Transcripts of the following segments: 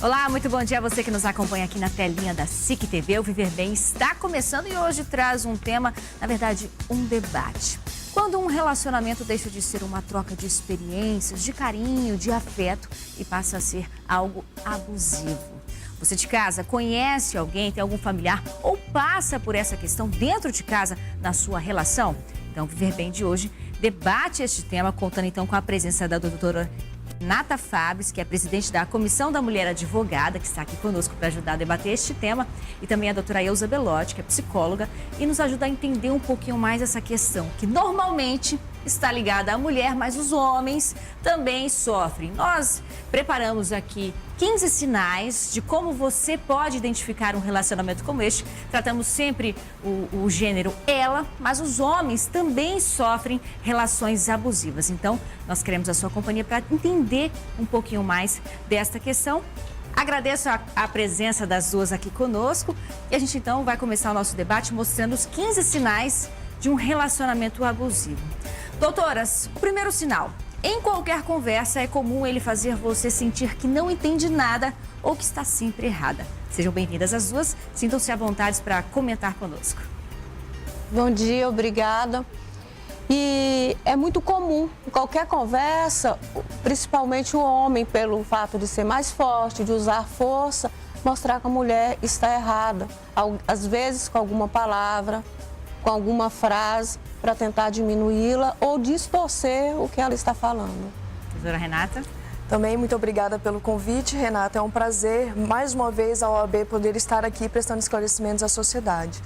Olá, muito bom dia a você que nos acompanha aqui na telinha da SIC TV. O Viver Bem está começando e hoje traz um tema, na verdade, um debate. Quando um relacionamento deixa de ser uma troca de experiências, de carinho, de afeto e passa a ser algo abusivo. Você de casa conhece alguém, tem algum familiar ou passa por essa questão dentro de casa na sua relação? Então, o Viver Bem de hoje debate este tema, contando então com a presença da doutora Renata Fabres, que é presidente da Comissão da Mulher Advogada, que está aqui conosco para ajudar a debater este tema, e também a doutora Elza Belotti, que é psicóloga, e nos ajuda a entender um pouquinho mais essa questão, que normalmente está ligada à mulher, mas os homens também sofrem. Nós preparamos aqui 15 sinais de como você pode identificar um relacionamento como este. Tratamos sempre o gênero ela, mas os homens também sofrem relações abusivas. Então, nós queremos a sua companhia para entender um pouquinho mais desta questão. Agradeço a presença das duas aqui conosco e a gente então vai começar o nosso debate mostrando os 15 sinais de um relacionamento abusivo. Doutoras, o primeiro sinal. Em qualquer conversa é comum ele fazer você sentir que não entende nada ou que está sempre errada. Sejam bem-vindas as duas, sintam-se à vontade para comentar conosco. Bom dia, obrigada. E é muito comum, em qualquer conversa, principalmente o homem, pelo fato de ser mais forte, de usar força, mostrar que a mulher está errada. Às vezes com alguma palavra, com alguma frase, para tentar diminuí-la ou distorcer o que ela está falando. Doutora Renata? Também muito obrigada pelo convite, Renata. É um prazer, mais uma vez, a OAB poder estar aqui prestando esclarecimentos à sociedade.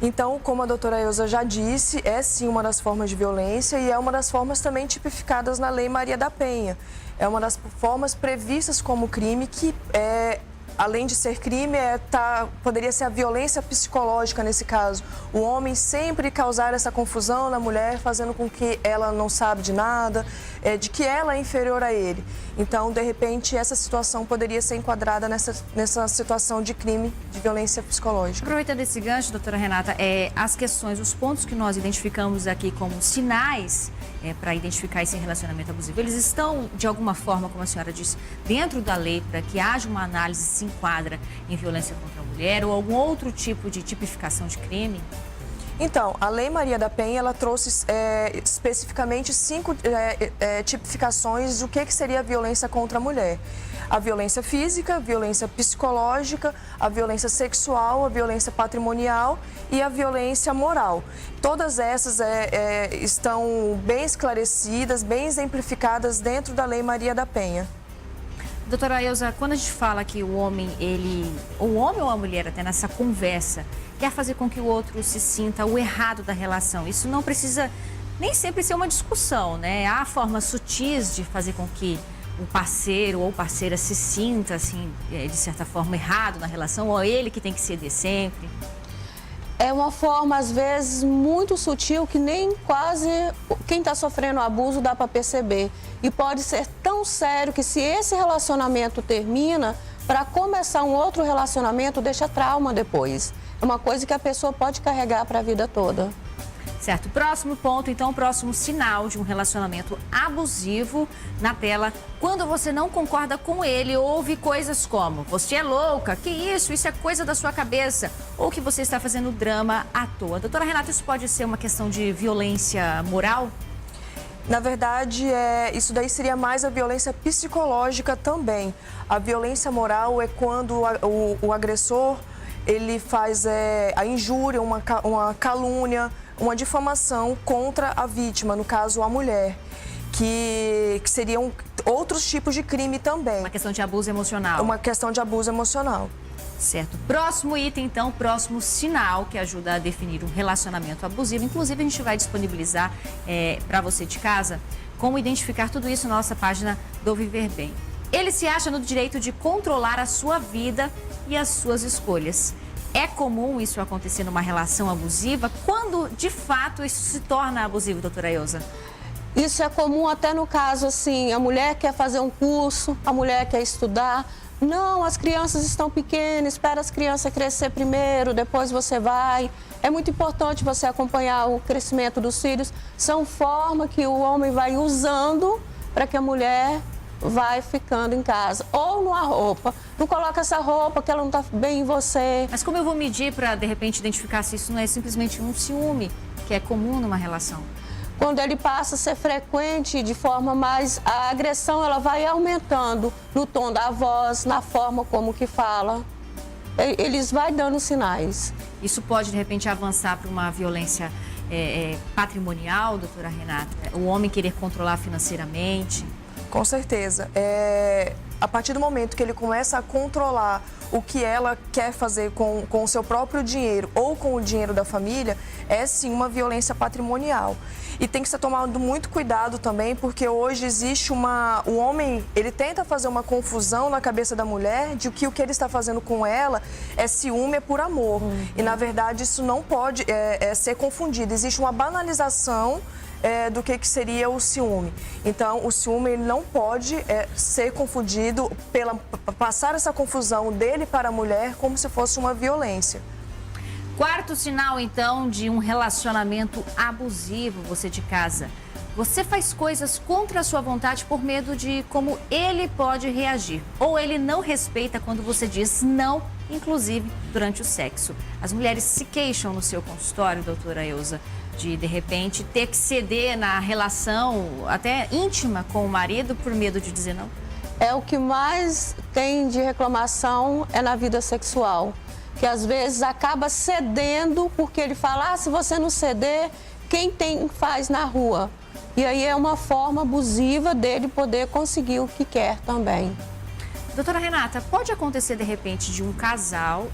Então, como a doutora Elza já disse, é sim uma das formas de violência e é uma das formas também tipificadas na Lei Maria da Penha. É uma das formas previstas como crime que além de ser crime, poderia ser a violência psicológica nesse caso. O homem sempre causar essa confusão na mulher, fazendo com que ela não sabe de nada, de que ela é inferior a ele. Então, de repente, essa situação poderia ser enquadrada nessa situação de crime de violência psicológica. Aproveitando esse gancho, doutora Renata, as questões, os pontos que nós identificamos aqui como sinais para identificar esse relacionamento abusivo, eles estão, de alguma forma, como a senhora disse, dentro da lei para que haja uma análise se enquadra em violência contra a mulher ou algum outro tipo de tipificação de crime? Então, a Lei Maria da Penha, ela trouxe especificamente 5 tipificações do que seria a violência contra a mulher. A violência física, a violência psicológica, a violência sexual, a violência patrimonial e a violência moral. Todas essas estão bem esclarecidas, bem exemplificadas dentro da Lei Maria da Penha. Doutora Elza, quando a gente fala que o homem ou a mulher, até nessa conversa, quer fazer com que o outro se sinta o errado da relação, isso não precisa nem sempre ser uma discussão, né? Há formas sutis de fazer com que o parceiro ou parceira se sinta, assim, de certa forma, errado na relação, ou ele que tem que ceder sempre? É uma forma, às vezes, muito sutil que nem quase quem está sofrendo abuso dá para perceber. E pode ser tão sério que se esse relacionamento termina, para começar um outro relacionamento, deixa trauma depois. É uma coisa que a pessoa pode carregar para a vida toda. Certo. Próximo ponto, então, próximo sinal de um relacionamento abusivo na tela. Quando você não concorda com ele, ouve coisas como: você é louca, que isso é coisa da sua cabeça, ou que você está fazendo drama à toa. Doutora Renata, isso pode ser uma questão de violência moral? Na verdade, isso daí seria mais a violência psicológica também. A violência moral é quando o agressor ele faz a injúria, uma calúnia, uma difamação contra a vítima, no caso a mulher, que seriam outros tipos de crime também. Uma questão de abuso emocional. Uma questão de abuso emocional. Certo. Próximo item, então, próximo sinal que ajuda a definir um relacionamento abusivo. Inclusive, a gente vai disponibilizar para você de casa como identificar tudo isso na nossa página do Viver Bem. Ele se acha no direito de controlar a sua vida e as suas escolhas. É comum isso acontecer numa relação abusiva? Quando, de fato, isso se torna abusivo, doutora Elza? Isso é comum até no caso, assim, a mulher quer fazer um curso, a mulher quer estudar. Não, as crianças estão pequenas, espera as crianças crescer primeiro, depois você vai. É muito importante você acompanhar o crescimento dos filhos. São formas que o homem vai usando para que a mulher vai ficando em casa. Ou numa roupa. Não coloca essa roupa que ela não está bem em você. Mas como eu vou medir para, de repente, identificar se isso não é simplesmente um ciúme, que é comum numa relação? Quando ele passa a ser frequente de forma mais... A agressão, ela vai aumentando no tom da voz, na forma como que fala. Eles vão dando sinais. Isso pode, de repente, avançar para uma violência patrimonial, doutora Renata? O homem querer controlar financeiramente? Com certeza. A partir do momento que ele começa a controlar o que ela quer fazer com o seu próprio dinheiro ou com o dinheiro da família, é sim uma violência patrimonial. E tem que ser tomado muito cuidado também, porque hoje existe o homem, ele tenta fazer uma confusão na cabeça da mulher de que o que ele está fazendo com ela é ciúme, é por amor. E, na verdade, isso não pode ser confundido. Existe uma banalização do que seria o ciúme. Então, o ciúme ele não pode ser confundido passar essa confusão dele para a mulher como se fosse uma violência. Quarto sinal, então, de um relacionamento abusivo, você de casa. Você faz coisas contra a sua vontade por medo de como ele pode reagir. Ou ele não respeita quando você diz não, inclusive durante o sexo. As mulheres se queixam no seu consultório, doutora Elza, de repente ter que ceder na relação até íntima com o marido por medo de dizer não? O que mais tem de reclamação é na vida sexual, que às vezes acaba cedendo porque ele fala, se você não ceder, quem tem faz na rua. E aí é uma forma abusiva dele poder conseguir o que quer também. Doutora Renata, pode acontecer de repente de um casal,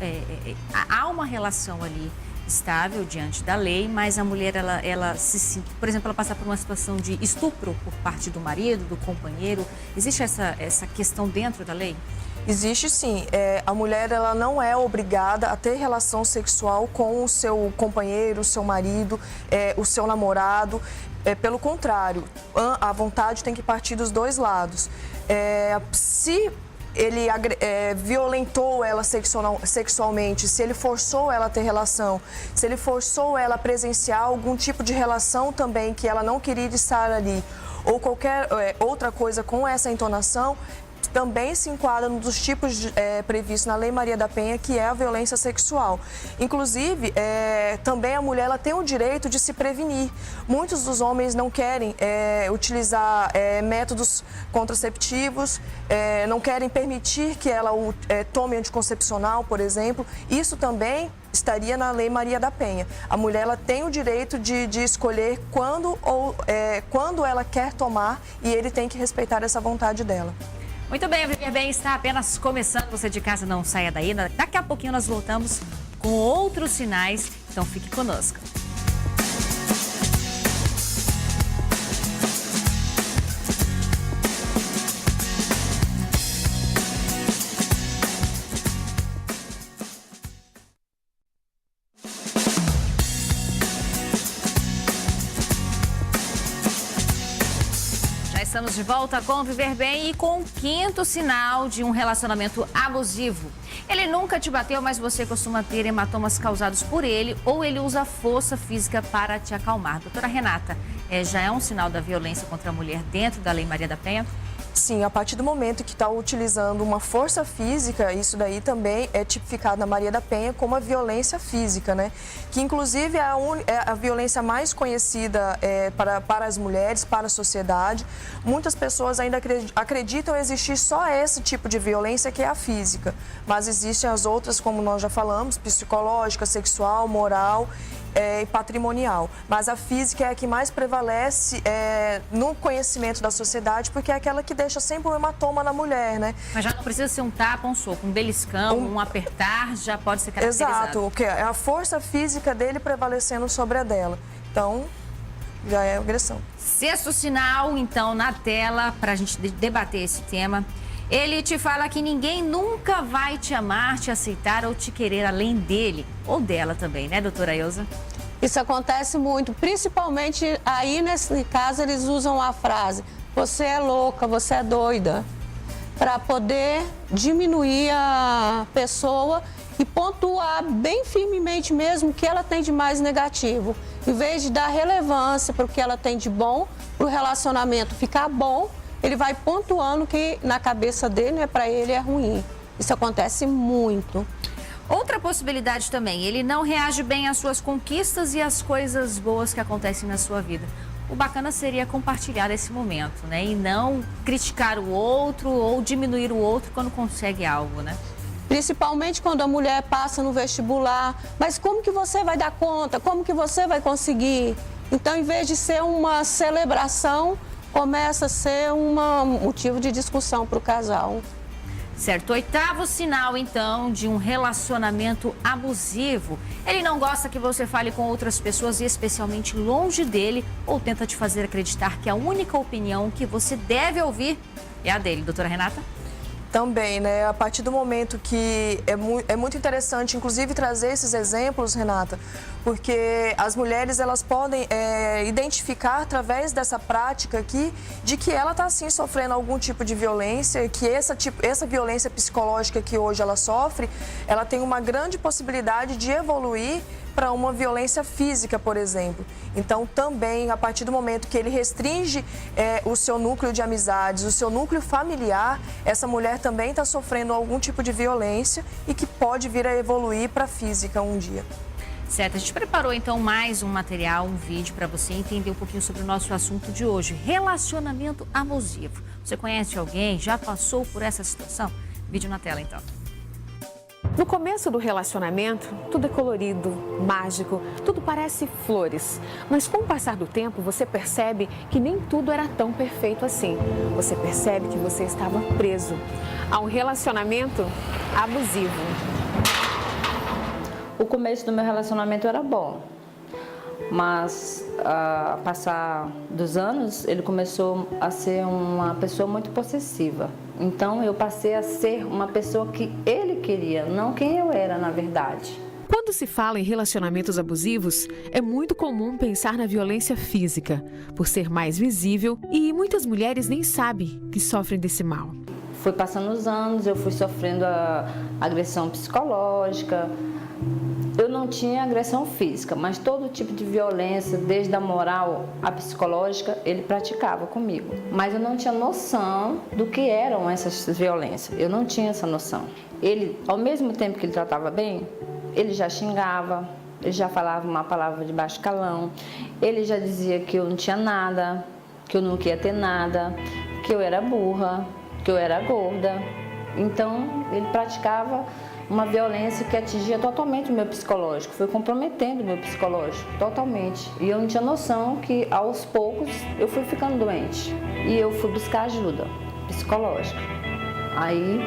há uma relação ali estável diante da lei, mas a mulher, ela se sente, por exemplo, ela passar por uma situação de estupro por parte do marido, do companheiro. Existe essa questão dentro da lei? Existe sim. A mulher ela não é obrigada a ter relação sexual com o seu companheiro, o seu marido, o seu namorado. Pelo contrário, a vontade tem que partir dos dois lados. Se ele violentou ela sexualmente, se ele forçou ela a ter relação, se ele forçou ela a presenciar algum tipo de relação também que ela não queria estar ali, ou qualquer outra coisa com essa entonação, também se enquadra um dos tipos previstos na Lei Maria da Penha, que é a violência sexual. Inclusive, também a mulher ela tem o direito de se prevenir. Muitos dos homens não querem utilizar métodos contraceptivos, não querem permitir que ela tome anticoncepcional, por exemplo. Isso também estaria na Lei Maria da Penha. A mulher ela tem o direito de escolher quando ela quer tomar e ele tem que respeitar essa vontade dela. Muito bem, a Viver Bem está apenas começando. Você de casa não saia daí. Daqui a pouquinho nós voltamos com outros sinais. Então fique conosco. Estamos de volta com Viver Bem e com o quinto sinal de um relacionamento abusivo. Ele nunca te bateu, mas você costuma ter hematomas causados por ele ou ele usa força física para te acalmar. Doutora Renata, já é um sinal da violência contra a mulher dentro da Lei Maria da Penha? Sim, a partir do momento que está utilizando uma força física, isso daí também é tipificado na Maria da Penha como a violência física, né? Que inclusive é a violência mais conhecida para as mulheres, para a sociedade. Muitas pessoas ainda acreditam existir só esse tipo de violência que é a física, mas existem as outras, como nós já falamos, psicológica, sexual, moral e patrimonial. Mas a física é a que mais prevalece no conhecimento da sociedade, porque é aquela que deixa sempre um hematoma na mulher, né? Mas já não precisa ser um tapa, um soco, um beliscão, um apertar, já pode ser caracterizado. Exato, o que é a força física dele prevalecendo sobre a dela. Então, já é agressão. Sexto sinal, então, na tela, para a gente debater esse tema. Ele te fala que ninguém nunca vai te amar, te aceitar ou te querer além dele ou dela também, né, doutora Elza? Isso acontece muito, principalmente aí nesse caso eles usam a frase, você é louca, você é doida, para poder diminuir a pessoa e pontuar bem firmemente mesmo o que ela tem de mais negativo, em vez de dar relevância para o que ela tem de bom, para o relacionamento ficar bom ele vai pontuando que na cabeça dele, né, para ele é ruim. Isso acontece muito. Outra possibilidade também, ele não reage bem às suas conquistas e às coisas boas que acontecem na sua vida. O bacana seria compartilhar esse momento, né? E não criticar o outro ou diminuir o outro quando consegue algo, né? Principalmente quando a mulher passa no vestibular. Mas como que você vai dar conta? Como que você vai conseguir? Então, em vez de ser uma celebração, começa a ser um motivo de discussão para o casal. Certo, oitavo sinal, então, de um relacionamento abusivo. Ele não gosta que você fale com outras pessoas e especialmente longe dele, ou tenta te fazer acreditar que a única opinião que você deve ouvir é a dele. Doutora Renata? Também, né? A partir do momento que é muito interessante, inclusive, trazer esses exemplos, Renata, porque as mulheres elas podem identificar através dessa prática aqui de que ela está sim sofrendo algum tipo de violência, que essa violência psicológica que hoje ela sofre, ela tem uma grande possibilidade de evoluir para uma violência física, por exemplo. Então, também, a partir do momento que ele restringe o seu núcleo de amizades, o seu núcleo familiar, essa mulher também está sofrendo algum tipo de violência e que pode vir a evoluir para a física um dia. Certo, a gente preparou então mais um material, um vídeo para você entender um pouquinho sobre o nosso assunto de hoje, relacionamento abusivo. Você conhece alguém? Já passou por essa situação? Vídeo na tela então. No começo do relacionamento, tudo é colorido, mágico, tudo parece flores. Mas com o passar do tempo, você percebe que nem tudo era tão perfeito assim. Você percebe que você estava preso a um relacionamento abusivo. O começo do meu relacionamento era bom, mas a passar dos anos, ele começou a ser uma pessoa muito possessiva. Então eu passei a ser uma pessoa que ele queria, não quem eu era na verdade. Quando se fala em relacionamentos abusivos, é muito comum pensar na violência física, por ser mais visível e muitas mulheres nem sabem que sofrem desse mal. Foi passando os anos, eu fui sofrendo a agressão psicológica. Eu não tinha agressão física, mas todo tipo de violência, desde a moral à psicológica, ele praticava comigo. Mas eu não tinha noção do que eram essas violências, eu não tinha essa noção. Ele, ao mesmo tempo que ele tratava bem, ele já xingava, ele já falava uma palavra de baixo calão, ele já dizia que eu não tinha nada, que eu nunca ia ter nada, que eu era burra, que eu era gorda. Então, ele praticava uma violência que atingia totalmente o meu psicológico, foi comprometendo o meu psicológico totalmente. E eu não tinha noção que aos poucos eu fui ficando doente e eu fui buscar ajuda psicológica. Aí,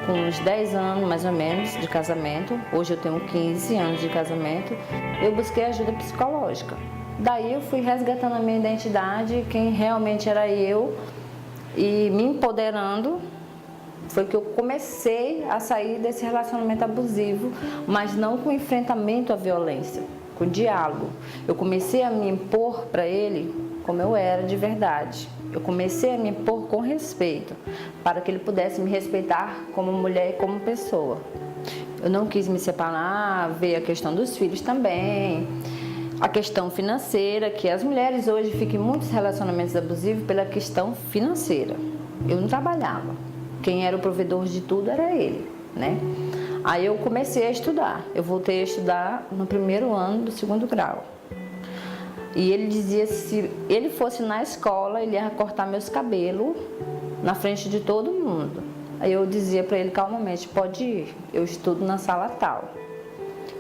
com uns 10 anos mais ou menos de casamento, hoje eu tenho 15 anos de casamento, eu busquei ajuda psicológica. Daí eu fui resgatando a minha identidade, quem realmente era eu, e me empoderando. Foi que eu comecei a sair desse relacionamento abusivo, mas não com enfrentamento à violência, com diálogo. Eu comecei a me impor para ele como eu era de verdade. Eu comecei a me impor com respeito, para que ele pudesse me respeitar como mulher e como pessoa. Eu não quis me separar, ver a questão dos filhos também, a questão financeira, que as mulheres hoje ficam em muitos relacionamentos abusivos pela questão financeira. Eu não trabalhava. Quem era o provedor de tudo era ele, né? Aí eu comecei a estudar. Eu voltei a estudar no primeiro ano do 2º grau. E ele dizia que se ele fosse na escola, ele ia cortar meus cabelos na frente de todo mundo. Aí eu dizia para ele calmamente, pode ir, eu estudo na sala tal.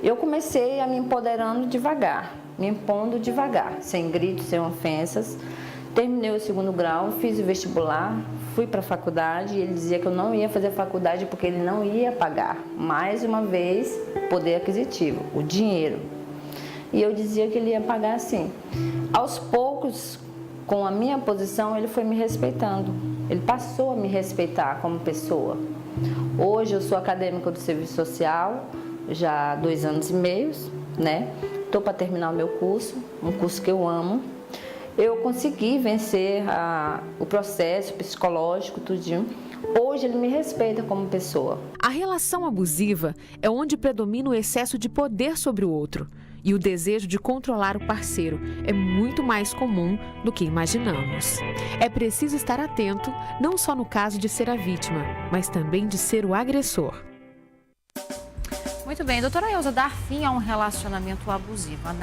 Eu comecei a me empoderando devagar, me impondo devagar, sem gritos, sem ofensas. Terminei o 2º grau, fiz o vestibular, fui para a faculdade e ele dizia que eu não ia fazer faculdade porque ele não ia pagar. Mais uma vez, poder aquisitivo, o dinheiro. E eu dizia que ele ia pagar sim. Aos poucos, com a minha posição, ele foi me respeitando. Ele passou a me respeitar como pessoa. Hoje eu sou acadêmica do serviço social, já há 2 anos e meio, né? Estou para terminar o meu curso, um curso que eu amo. Eu consegui vencer o processo psicológico, tudinho. Hoje ele me respeita como pessoa. A relação abusiva é onde predomina o excesso de poder sobre o outro. E o desejo de controlar o parceiro é muito mais comum do que imaginamos. É preciso estar atento, não só no caso de ser a vítima, mas também de ser o agressor. Muito bem, doutora Elza, dar fim a um relacionamento abusivo. A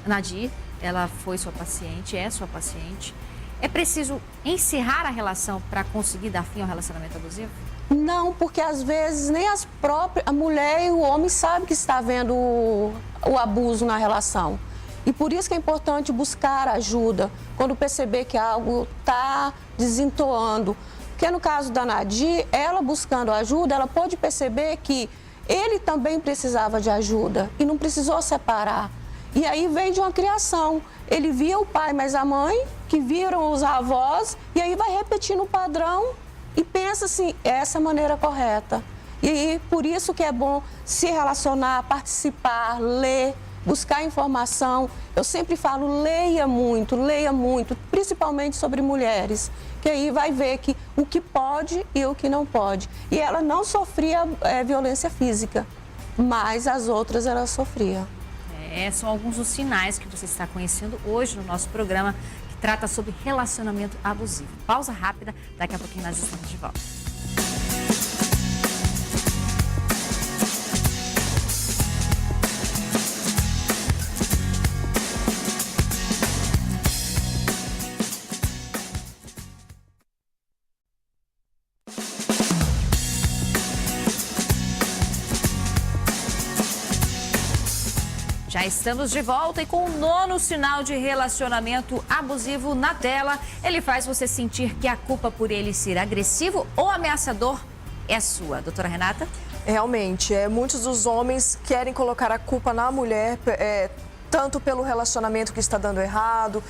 Nadir, ela foi sua paciente, é sua paciente. É preciso encerrar a relação para conseguir dar fim ao relacionamento abusivo? Não, porque às vezes nem a mulher e o homem sabem que está havendo o abuso na relação. E por isso que é importante buscar ajuda quando perceber que algo está desentoando. Porque no caso da Nadir, ela buscando ajuda, ela pode perceber que ele também precisava de ajuda e não precisou separar. E aí vem de uma criação. Ele via o pai, mas a mãe, que viram os avós, e aí vai repetindo o padrão e pensa assim, essa é a maneira correta. E aí, por isso que é bom se relacionar, participar, ler, buscar informação. Eu sempre falo, leia muito, principalmente sobre mulheres, que aí vai ver que o que pode e o que não pode. E ela não sofria violência física, mas as outras ela sofria. São alguns dos sinais que você está conhecendo hoje no nosso programa, que trata sobre relacionamento abusivo. Pausa rápida, daqui a pouquinho nós estamos de volta. Já estamos de volta e com o 9º sinal de relacionamento abusivo na tela. Ele faz você sentir que a culpa por ele ser agressivo ou ameaçador é sua. Doutora Renata? Realmente, muitos dos homens querem colocar a culpa na mulher, tanto pelo relacionamento que está dando errado,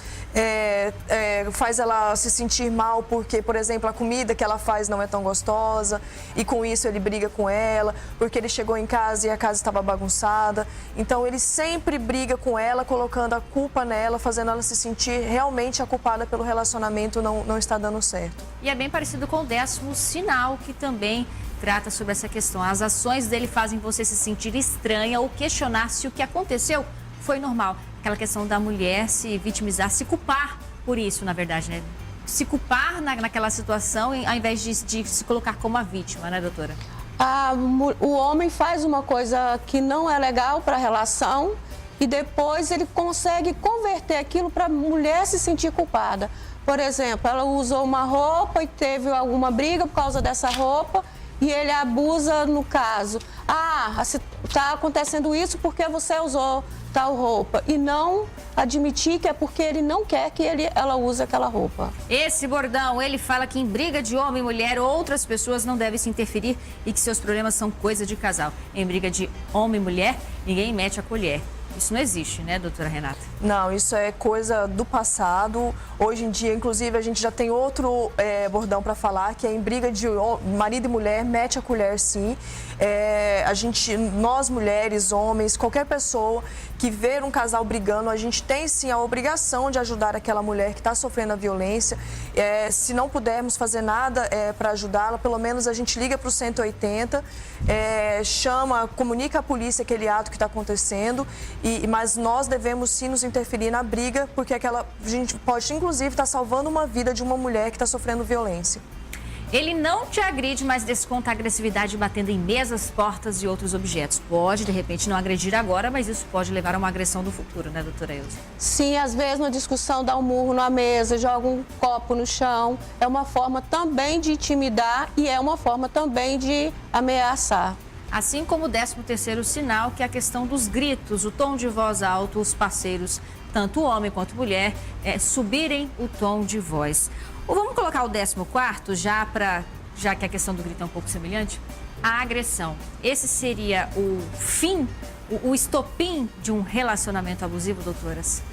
faz ela se sentir mal porque, por exemplo, a comida que ela faz não é tão gostosa e com isso ele briga com ela, porque ele chegou em casa e a casa estava bagunçada. Então ele sempre briga com ela, colocando a culpa nela, fazendo ela se sentir realmente a culpada pelo relacionamento não está dando certo. E é bem parecido com o 10º sinal, que também trata sobre essa questão. As ações dele fazem você se sentir estranha ou questionar se o que aconteceu foi normal. Aquela questão da mulher se vitimizar, se culpar por isso, na verdade, né? Se culpar naquela situação ao invés de se colocar como a vítima, né, doutora? O homem faz uma coisa que não é legal para a relação e depois ele consegue converter aquilo para a mulher se sentir culpada. Por exemplo, ela usou uma roupa e teve alguma briga por causa dessa roupa e ele abusa no caso. Está acontecendo isso porque você usou tal roupa e não admitir que é porque ele não quer que ela use aquela roupa. Esse bordão, ele fala que em briga de homem e mulher, outras pessoas não devem se interferir e que seus problemas são coisa de casal. Em briga de homem e mulher, ninguém mete a colher. Isso não existe, né, doutora Renata? Não, isso é coisa do passado. Hoje em dia, inclusive, a gente já tem outro bordão para falar, que é em briga de marido e mulher, mete a colher sim. Nós mulheres, homens, qualquer pessoa que ver um casal brigando, a gente tem sim a obrigação de ajudar aquela mulher que está sofrendo a violência. Se não pudermos fazer nada para ajudá-la, pelo menos a gente liga para o 180, comunica à polícia aquele ato que está acontecendo. Mas nós devemos sim nos interferir na briga, porque a gente pode inclusive estar salvando uma vida de uma mulher que está sofrendo violência. Ele não te agride, mas desconta a agressividade batendo em mesas, portas e outros objetos. Pode, de repente, não agredir agora, mas isso pode levar a uma agressão no futuro, né, doutora Elza? Sim, às vezes na discussão dá um murro na mesa, joga um copo no chão. É uma forma também de intimidar e é uma forma também de ameaçar. Assim como o 13º sinal, que é a questão dos gritos, o tom de voz alto, os parceiros, tanto homem quanto mulher, subirem o tom de voz. Vamos colocar o 14º, já que a questão do grito é um pouco semelhante? A agressão. Esse seria o fim, o estopim de um relacionamento abusivo, doutoras?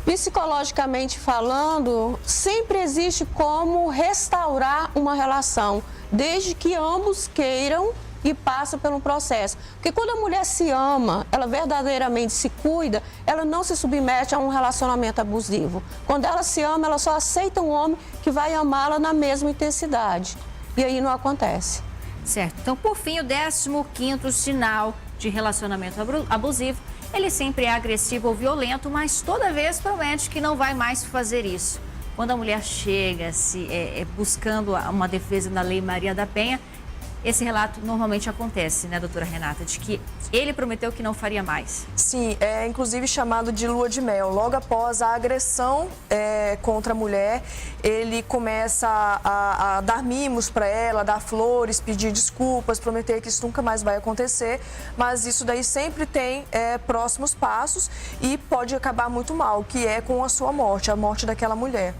Psicologicamente falando, sempre existe como restaurar uma relação, desde que ambos queiram e passam pelo processo. Porque quando a mulher se ama, ela verdadeiramente se cuida, ela não se submete a um relacionamento abusivo. Quando ela se ama, ela só aceita um homem que vai amá-la na mesma intensidade. E aí não acontece. Certo. Então, por fim, o 15º sinal de relacionamento abusivo, ele sempre é agressivo ou violento, mas toda vez promete que não vai mais fazer isso. Quando a mulher chega buscando uma defesa na Lei Maria da Penha, esse relato normalmente acontece, né, doutora Renata, de que ele prometeu que não faria mais. Sim, é inclusive chamado de lua de mel. Logo após a agressão contra a mulher, ele começa a dar mimos para ela, dar flores, pedir desculpas, prometer que isso nunca mais vai acontecer, mas isso daí sempre tem próximos passos e pode acabar muito mal, que é com a sua morte, a morte daquela mulher.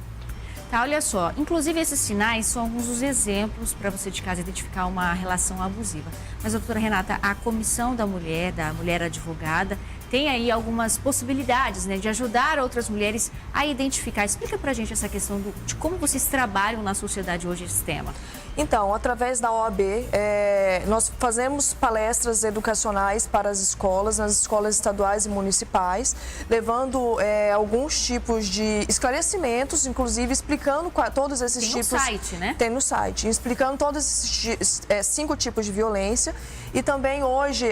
Tá, olha só, inclusive esses sinais são alguns dos exemplos para você de casa identificar uma relação abusiva. Mas, doutora Renata, a comissão da mulher advogada, tem aí algumas possibilidades, né, de ajudar outras mulheres a identificar. Explica pra gente essa questão de como vocês trabalham na sociedade hoje esse tema. Então, através da OAB, nós fazemos palestras educacionais para as escolas, nas escolas estaduais e municipais, levando alguns tipos de esclarecimentos, inclusive explicando todos esses tipos... Tem no site, né? Tem no site, explicando todos esses 5 tipos de violência. E também hoje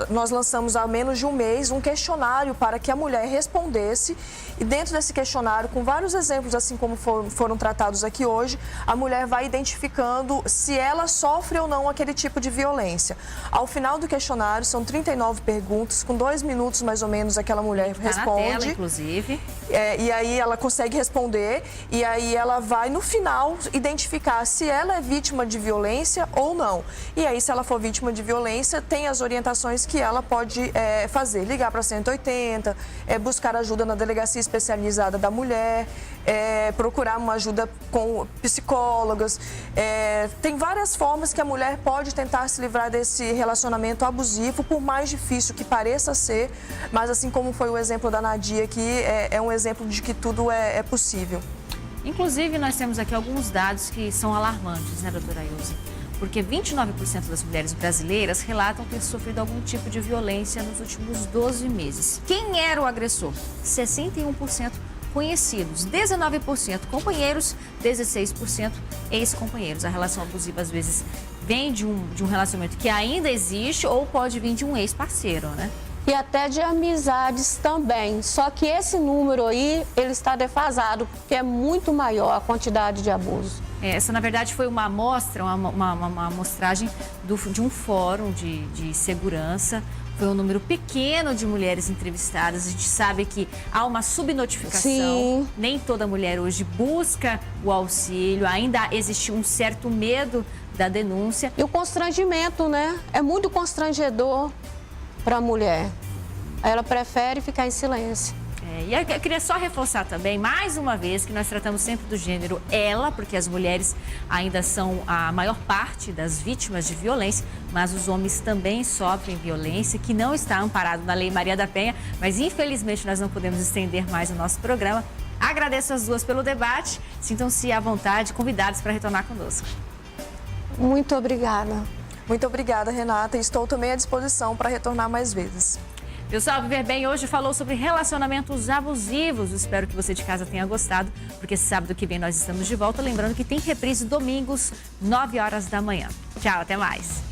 nós lançamos há menos de um mês um questionário para que a mulher respondesse. E dentro desse questionário, com vários exemplos, assim como foram tratados aqui hoje, a mulher vai identificando se ela sofre ou não aquele tipo de violência. Ao final do questionário, são 39 perguntas, com 2 minutos mais ou menos aquela mulher responde. Na tela, inclusive. E aí ela consegue responder e aí ela vai, no final, identificar se ela é vítima de violência ou não. E aí, se ela for vítima de violência, tem as orientações que ela pode fazer. Ligar para 180, buscar ajuda na delegacia especializada da mulher, procurar uma ajuda com psicólogas. Tem várias formas que a mulher pode tentar se livrar desse relacionamento abusivo, por mais difícil que pareça ser, mas assim como foi o exemplo da Nadia aqui, é um exemplo de que tudo é possível. Inclusive, nós temos aqui alguns dados que são alarmantes, né, doutora Ilza? Porque 29% das mulheres brasileiras relatam ter sofrido algum tipo de violência nos últimos 12 meses. Quem era o agressor? 61% conhecidos, 19% companheiros, 16% ex-companheiros. A relação abusiva, às vezes, vem de um relacionamento que ainda existe ou pode vir de um ex-parceiro, né? E até de amizades também. Só que esse número aí, ele está defasado, porque é muito maior a quantidade de abuso. Essa, na verdade, foi uma amostra, uma amostragem de um fórum de segurança. Foi um número pequeno de mulheres entrevistadas. A gente sabe que há uma subnotificação. Sim. Nem toda mulher hoje busca o auxílio. Ainda existe um certo medo da denúncia. E o constrangimento, né? É muito constrangedor para a mulher. Ela prefere ficar em silêncio. E eu queria só reforçar também, mais uma vez, que nós tratamos sempre do gênero ela, porque as mulheres ainda são a maior parte das vítimas de violência, mas os homens também sofrem violência, que não está amparado na Lei Maria da Penha, mas infelizmente nós não podemos estender mais o nosso programa. Agradeço as duas pelo debate, sintam-se à vontade, convidados para retornar conosco. Muito obrigada. Muito obrigada, Renata. Estou também à disposição para retornar mais vezes. Pessoal, Viver Bem hoje falou sobre relacionamentos abusivos. Espero que você de casa tenha gostado, porque sábado que vem nós estamos de volta. Lembrando que tem reprise domingos, 9 horas da manhã. Tchau, até mais.